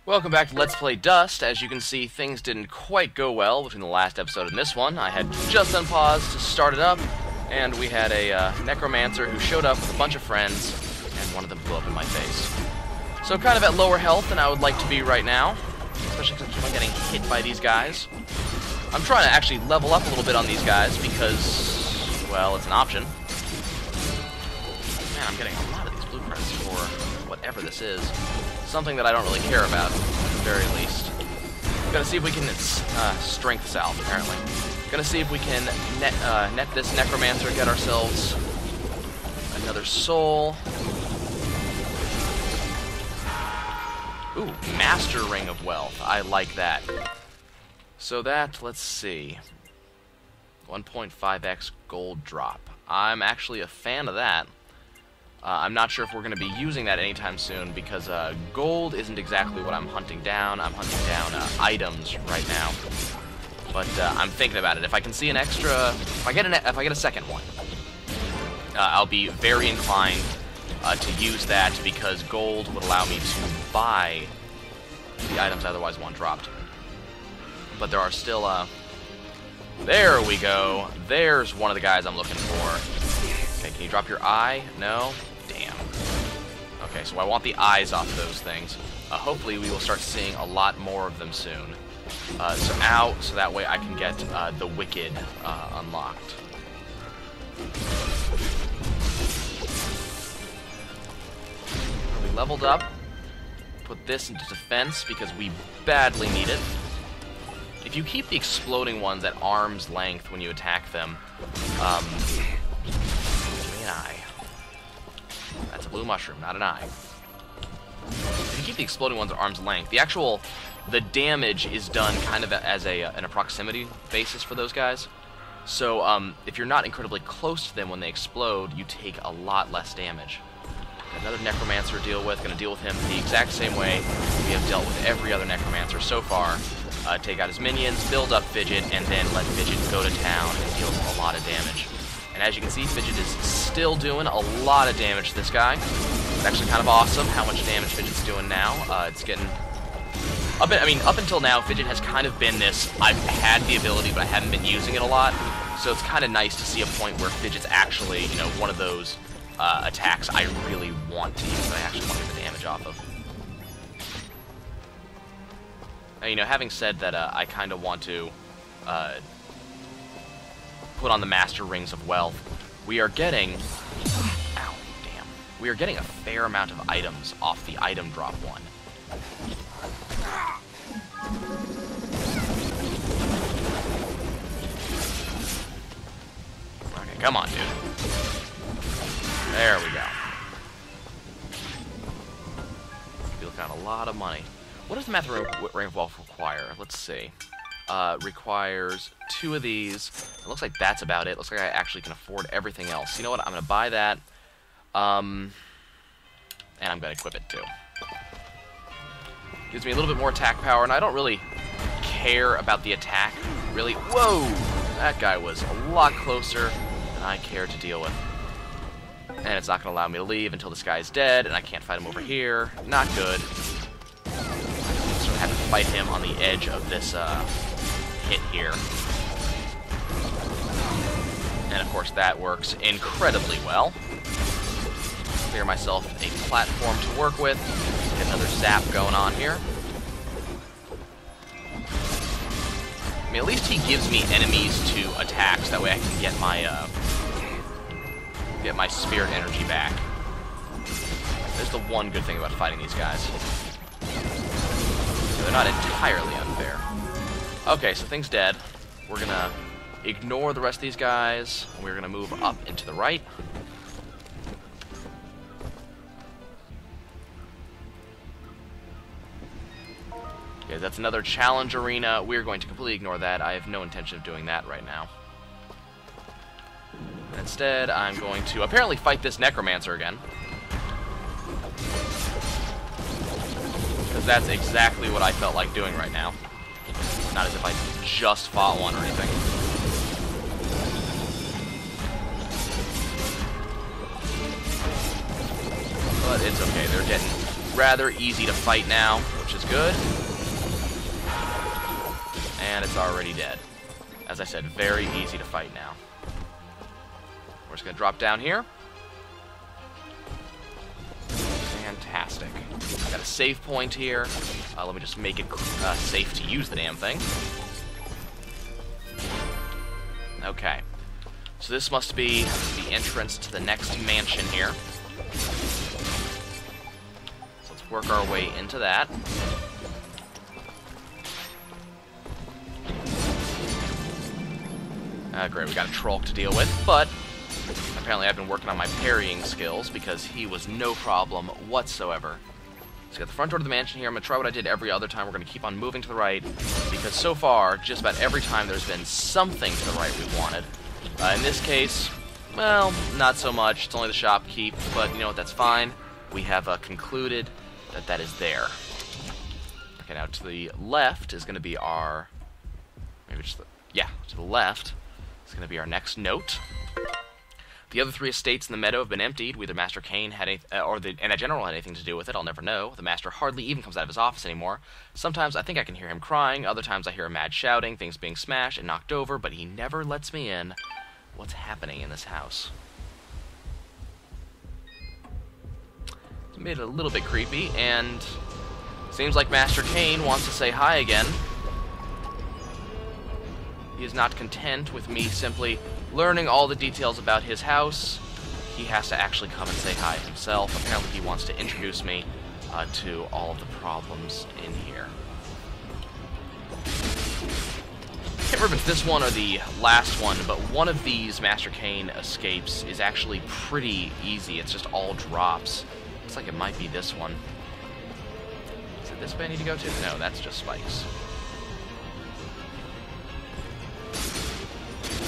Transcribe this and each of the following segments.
Welcome back to Let's Play Dust. As you can see, things didn't quite go well between the last episode and this one. I had just unpaused to start it up, and we had a necromancer who showed up with a bunch of friends, and one of them blew up in my face. So kind of at lower health than I would like to be right now, especially since I'm getting hit by these guys. I'm trying to actually level up a little bit on these guys because, well, it's an option. Man, I'm getting a lot of these blueprints for whatever this is. Something that I don't really care about, at the very least. Gonna see if we can strength salve, apparently. Gonna see if we can net this necromancer, get ourselves another soul. Ooh, Master Ring of Wealth. I like that. So that, let's see. 1.5x gold drop. I'm actually a fan of that. I'm not sure if we're going to be using that anytime soon because gold isn't exactly what I'm hunting down. I'm hunting down items right now. But I'm thinking about it. If I can see an extra, if I get a second one, I'll be very inclined to use that because gold would allow me to buy the items I otherwise want dropped. But there are still there we go. There's one of the guys I'm looking for. Okay, can you drop your eye? No? Damn. Okay, so I want the eyes off of those things. Hopefully we will start seeing a lot more of them soon. So that way I can get the Wicked unlocked. We leveled up. Put this into defense because we badly need it. If you keep the exploding ones at arm's length when you attack them, give me an eye. That's a blue mushroom, not an eye. If you keep the exploding ones at arm's length, the damage is done kind of as an approximity basis for those guys. So if you're not incredibly close to them when they explode, you take a lot less damage. Another necromancer to deal with. Going to deal with him the exact same way we have dealt with every other necromancer so far. Take out his minions, build up Fidget, and then let Fidget go to town and deal a lot of damage. And as you can see, Fidget is still doing a lot of damage to this guy. It's actually kind of awesome how much damage Fidget's doing now. It's getting... up until now, Fidget has kind of been this, I've had the ability, but I haven't been using it a lot. So it's kind of nice to see a point where Fidget's actually, one of those attacks I really want to use, that I actually want to get the damage off of. Now, having said that, I kind of want to put on the Master Rings of Wealth. We are getting... Ow, damn. We are getting a fair amount of items off the item drop one. Okay, come on, dude. There we go. You'll count a lot of money. What does the Master Ring of Wealth require? Let's see. Requires 2 of these. It looks like that's about it. Looks like I actually can afford everything else. You know what? I'm going to buy that. And I'm going to equip it too. Gives me a little bit more attack power, and I don't really care about the attack. Really. Whoa! That guy was a lot closer than I care to deal with. And it's not going to allow me to leave until this guy's dead, and I can't fight him over here. Not good. So I have to fight him on the edge of this hit here. And of course that works incredibly well. Clear myself a platform to work with. Get another zap going on here. I mean, at least he gives me enemies to attack, so that way I can get my spirit energy back. There's the one good thing about fighting these guys. They're not entirely unfair. Okay, so thing's dead. We're gonna ignore the rest of these guys. We're gonna move up into the right. Okay, that's another challenge arena. We're going to completely ignore that. I have no intention of doing that right now. Instead, I'm going to apparently fight this necromancer again. Because that's exactly what I felt like doing right now. Not as if I just fought one or anything. But it's okay, they're getting rather easy to fight now, which is good. And it's already dead. As I said, very easy to fight now. We're just going to drop down here. Fantastic. Got a save point here. Let me just make it safe to use the damn thing. Okay. So this must be the entrance to the next mansion here. So let's work our way into that. Great, we got a troll to deal with, but apparently I've been working on my parrying skills because he was no problem whatsoever. So we got the front door to the mansion here. I'm going to try what I did every other time. We're going to keep on moving to the right because so far, just about every time there's been something to the right we wanted. In this case, well, not so much. It's only the shopkeep, but you know what, that's fine. We have concluded that that is there. Okay, now to the left is going to be our... Maybe just the... Yeah, to the left is going to be our next note. The other 3 estates in the meadow have been emptied. Whether Master Kane had any, or the General had anything to do with it, I'll never know. The Master hardly even comes out of his office anymore. Sometimes I think I can hear him crying. Other times I hear him mad shouting, things being smashed and knocked over, but he never lets me in. What's happening in this house? It's made it a little bit creepy, and seems like Master Kane wants to say hi again. He is not content with me simply learning all the details about his house. He has to actually come and say hi himself. Apparently he wants to introduce me to all of the problems in here. I can't remember if it's this one or the last one, but one of these Master Kane escapes is actually pretty easy. It's just all drops. Looks like it might be this one. Is it this way I need to go to? No, that's just spikes.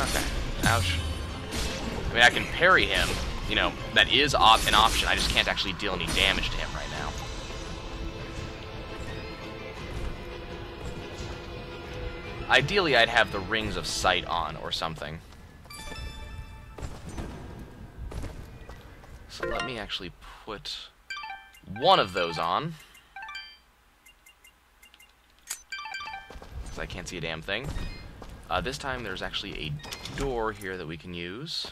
Okay. Ouch. I mean, I can parry him. You know, that is an option. I just can't actually deal any damage to him right now. Ideally, I'd have the Rings of Sight on or something. So let me actually put one of those on. Because I can't see a damn thing. This time there's actually a door here that we can use.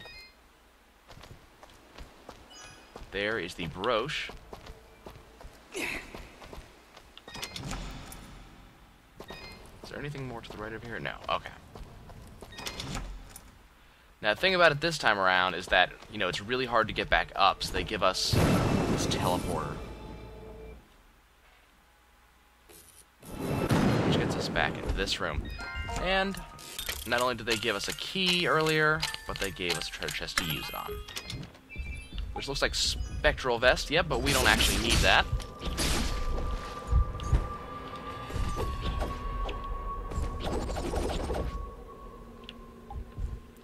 There is the brooch. Is there anything more to the right of here? No. Okay. Now, the thing about it this time around is that, you know, it's really hard to get back up, so they give us this teleporter. Which gets us back into this room. And not only did they give us a key earlier, but they gave us a treasure chest to use it on. Which looks like spectral vest, yep, but we don't actually need that.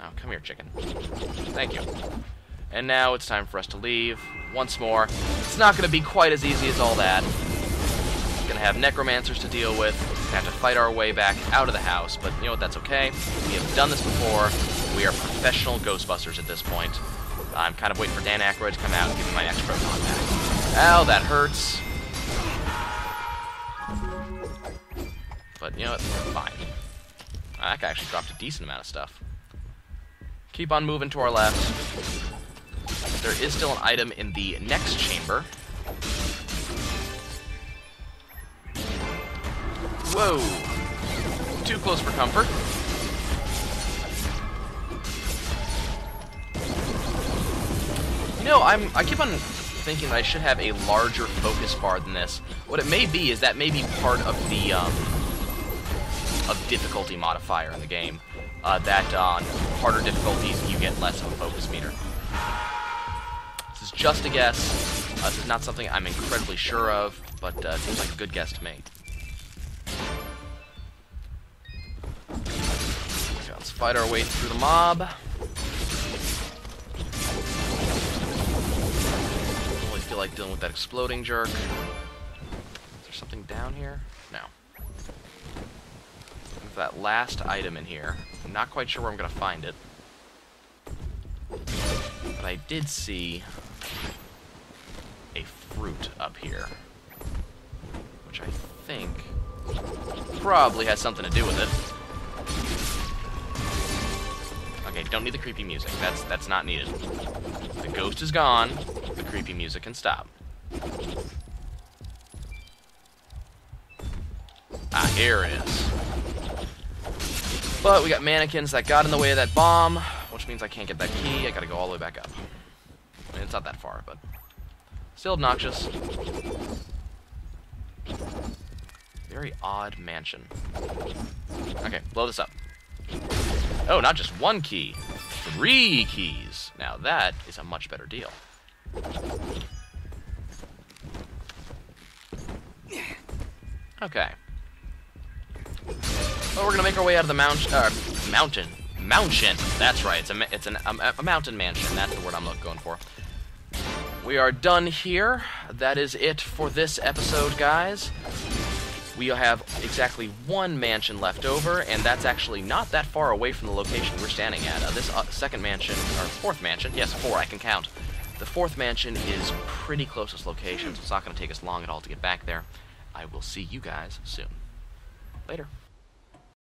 Oh, come here, chicken. Thank you. And now it's time for us to leave. Once more, it's not going to be quite as easy as all that. We're going to have necromancers to deal with. We're going to have to fight our way back out of the house, but you know what, that's okay. We have done this before. We are professional Ghostbusters at this point. I'm kind of waiting for Dan Aykroyd to come out and give me my next proton pack. Ow, that hurts. But you know what, fine. That guy actually dropped a decent amount of stuff. Keep on moving to our left. There is still an item in the next chamber. Whoa! Too close for comfort. You know, I keep on thinking that I should have a larger focus bar than this. What it may be is that may be part of the difficulty modifier in the game. That on harder difficulties you get less of a focus meter. This is just a guess. This is not something I'm incredibly sure of, but it seems like a good guess to me. So let's fight our way through the mob. Don't really feel like dealing with that exploding jerk. Is there something down here? No. That last item in here. I'm not quite sure where I'm going to find it. But I did see a fruit up here. think probably has something to do with it. Okay, don't need the creepy music. That's not needed. The ghost is gone. The creepy music can stop. Ah, here it is. But we got mannequins that got in the way of that bomb, which means I can't get that key. I gotta go all the way back up. I mean, it's not that far, but still obnoxious. Very odd mansion. Okay, blow this up. Oh, not just one key. 3 keys. Now that is a much better deal. Okay. Well, we're gonna make our way out of the mountain. Mountain. That's right. It's a mountain mansion. That's the word I'm going for. We are done here. That is it for this episode, guys. We have exactly 1 mansion left over, and that's actually not that far away from the location we're standing at. This second mansion, or 4th mansion, yes, 4, I can count. The 4th mansion is pretty close to this location, so it's not going to take us long at all to get back there. I will see you guys soon. Later.